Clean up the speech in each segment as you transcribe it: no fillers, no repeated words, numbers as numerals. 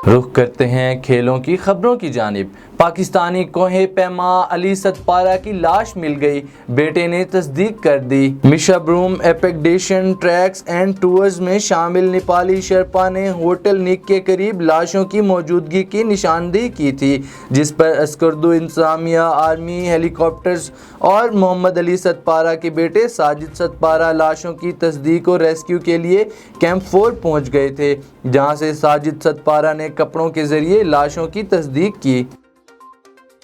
رخ کرتے ہیں کھیلوں کی خبروں کی جانب۔ پاکستانی کوہ پیما علی ستپارہ کی لاش مل گئی، بیٹے نے تصدیق کر دی۔ میشا بروم ایکسپیڈیشن ٹریکس اینڈ ٹورز میں شامل نیپالی شرپا نے ہوٹل نیک کے قریب لاشوں کی موجودگی کی نشاندہی کی تھی، جس پر اسکردو انتظامیہ، آرمی ہیلی کاپٹرز اور محمد علی ستپارہ کے بیٹے ساجد ستپارہ لاشوں کی تصدیق اور ریسکیو کے لیے کیمپ 4 پہنچ گئے تھے، جہاں سے ساجد ستپارہ نے کپڑوں کے ذریعے لاشوں کی تصدیق کی۔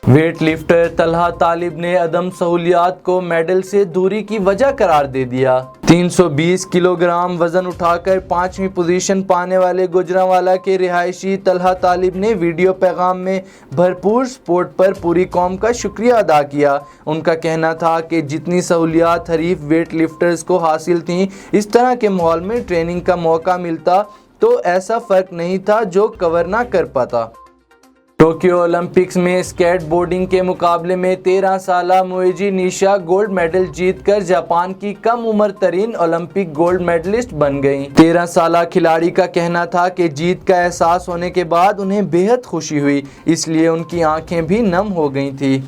ویٹ لفٹر طلحہ طالب نے عدم سہولیات کو میڈل سے دوری کی وجہ قرار دے دیا۔ 320 کلو گرام وزن اٹھا کر 5ویں پوزیشن پانے والے گوجرانوالہ کے رہائشی طلحہ طالب نے ویڈیو پیغام میں بھرپور سپورٹ پر پوری قوم کا شکریہ ادا کیا۔ ان کا کہنا تھا کہ جتنی سہولیات حریف ویٹ لفٹرز کو حاصل تھیں، اس طرح کے ماحول میں ٹریننگ کا موقع ملتا تو ایسا فرق نہیں تھا جو کور نہ کر پاتا۔ ٹوکیو اولمپکس میں اسکیٹ بورڈنگ کے مقابلے میں 13 سالہ موئیجی نیشا گولڈ میڈل جیت کر جاپان کی کم عمر ترین اولمپک گولڈ میڈلسٹ بن گئیں۔ 13 سالہ کھلاڑی کا کہنا تھا کہ جیت کا احساس ہونے کے بعد انہیں بے حد خوشی ہوئی، اس لیے ان کی آنکھیں بھی نم ہو گئی تھیں۔